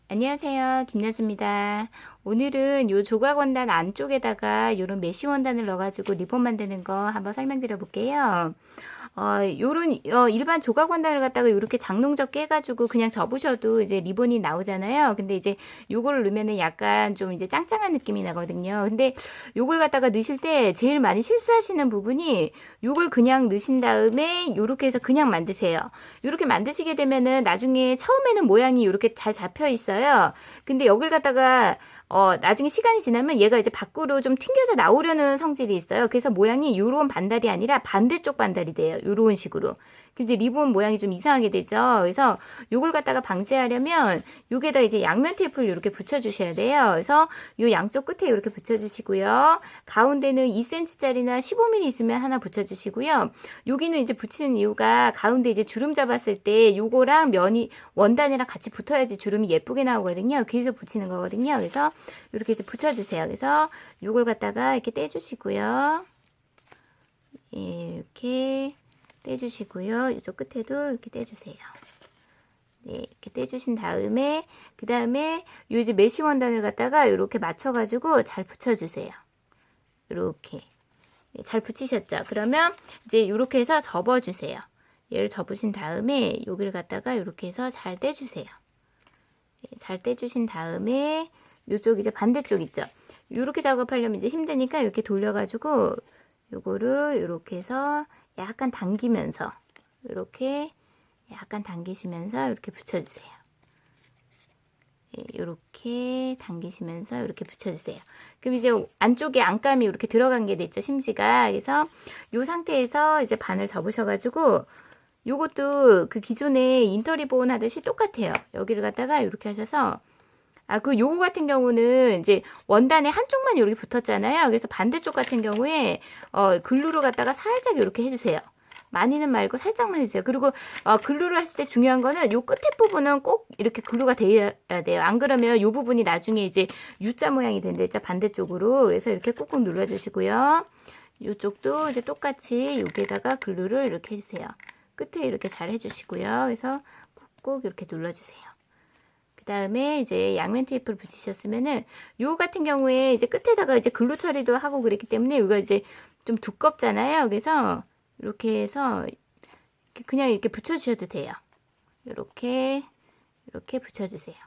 안녕하세요. 김여주입니다. 오늘은 요 조각 원단 안쪽에다가 요런 메쉬 원단을 넣어가지고 리본 만드는 거 한번 설명드려 볼게요. 요런 일반 조각 원단을 갖다가 요렇게 장롱접 깨가지고 그냥 접으셔도 이제 리본이 나오잖아요. 근데 이제 요거를 넣으면은 약간 좀 이제 짱짱한 느낌이 나거든요. 근데 요걸 갖다가 넣으실 때 제일 많이 실수하시는 부분이 요걸 그냥 넣으신 다음에 요렇게 해서 그냥 만드세요. 요렇게 만드시게 되면은 나중에 처음에는 모양이 요렇게 잘 잡혀 있어요. 근데 여길 갖다가 나중에 시간이 지나면 얘가 이제 밖으로 좀 튕겨져 나오려는 성질이 있어요. 그래서 모양이 요런 반달이 아니라 반대쪽 반달이 돼요. 요런 식으로. 그럼 이제 리본 모양이 좀 이상하게 되죠. 그래서 요걸 갖다가 방지하려면 요게다 이제 양면 테이프를 이렇게 붙여주셔야 돼요. 그래서 요 양쪽 끝에 이렇게 붙여주시고요. 가운데는 2cm짜리나 15mm 있으면 하나 붙여주시고요. 여기는 이제 붙이는 이유가 가운데 이제 주름 잡았을 때 요거랑 면이 원단이랑 같이 붙어야지 주름이 예쁘게 나오거든요. 그래서 붙이는 거거든요. 그래서 이렇게 이제 붙여주세요. 그래서 요걸 갖다가 이렇게 떼주시고요. 이렇게 떼주시고요. 이쪽 끝에도 이렇게 떼주세요. 네, 이렇게 떼주신 다음에 그 다음에 요 이제 메쉬 원단을 갖다가 이렇게 맞춰가지고 잘 붙여주세요. 이렇게 네, 잘 붙이셨죠? 그러면 이제 이렇게 해서 접어주세요. 얘를 접으신 다음에 여기를 갖다가 이렇게 해서 잘 떼주세요. 네, 잘 떼주신 다음에 이쪽 이제 반대쪽 있죠? 이렇게 작업하려면 이제 힘드니까 이렇게 돌려가지고 요거를 이렇게 해서 약간 당기면서 이렇게 약간 당기시면서 이렇게 붙여주세요. 이렇게 당기시면서 이렇게 붙여주세요. 그럼 이제 안쪽에 안감이 이렇게 들어간 게 됐죠, 심지가. 그래서 이 상태에서 이제 반을 접으셔가지고 요것도 그 기존에 인터리본 하듯이 똑같아요. 여기를 갖다가 이렇게 하셔서 요거 같은 경우는 이제 원단에 한쪽만 이렇게 붙었잖아요. 그래서 반대쪽 같은 경우에 글루를 갖다가 살짝 이렇게 해주세요. 많이는 말고 살짝만 해주세요. 그리고 글루를 했을 때 중요한 거는 요 끝에 부분은 꼭 이렇게 글루가 돼야 돼요. 안 그러면 요 부분이 나중에 이제 U자 모양이 된댔죠. 반대쪽으로. 그래서 이렇게 꾹꾹 눌러주시고요. 요쪽도 이제 똑같이 여기에다가 글루를 이렇게 해주세요. 끝에 이렇게 잘 해주시고요. 그래서 꾹꾹 이렇게 눌러주세요. 그 다음에 이제 양면 테이프를 붙이셨으면은 요 같은 경우에 이제 끝에다가 이제 글루 처리도 하고 그랬기 때문에 이거 이제 좀 두껍잖아요. 그래서 이렇게 해서 그냥 이렇게 붙여주셔도 돼요. 이렇게 붙여주세요.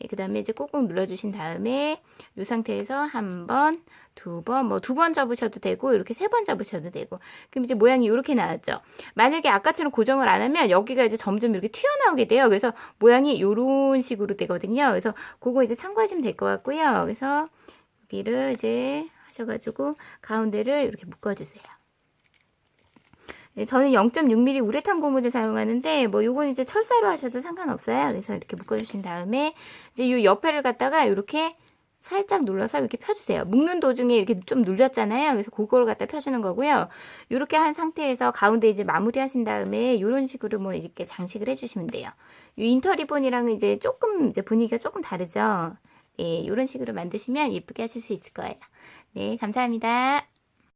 그 다음에 이제 꾹꾹 눌러주신 다음에 이 상태에서 한 번, 두 번, 뭐 2번 접으셔도 되고 이렇게 3번 접으셔도 되고. 그럼 이제 모양이 이렇게 나왔죠. 만약에 아까처럼 고정을 안 하면 여기가 이제 점점 이렇게 튀어나오게 돼요. 그래서 모양이 이런 식으로 되거든요. 그래서 그거 이제 참고하시면 될 것 같고요. 그래서 여기를 이제 하셔가지고 가운데를 이렇게 묶어주세요. 저는 0.6mm 우레탄 고무줄 사용하는데 뭐 요건 이제 철사로 하셔도 상관없어요. 그래서 이렇게 묶어주신 다음에 이제 요 옆에를 갖다가 이렇게 살짝 눌러서 이렇게 펴주세요. 묶는 도중에 이렇게 좀 눌렸잖아요. 그래서 그걸 갖다 펴주는 거고요. 이렇게 한 상태에서 가운데 이제 마무리 하신 다음에 이런 식으로 뭐 이렇게 장식을 해주시면 돼요. 이 인터리본이랑은 이제 조금 이제 분위기가 조금 다르죠. 예, 이런 식으로 만드시면 예쁘게 하실 수 있을 거예요. 네, 감사합니다.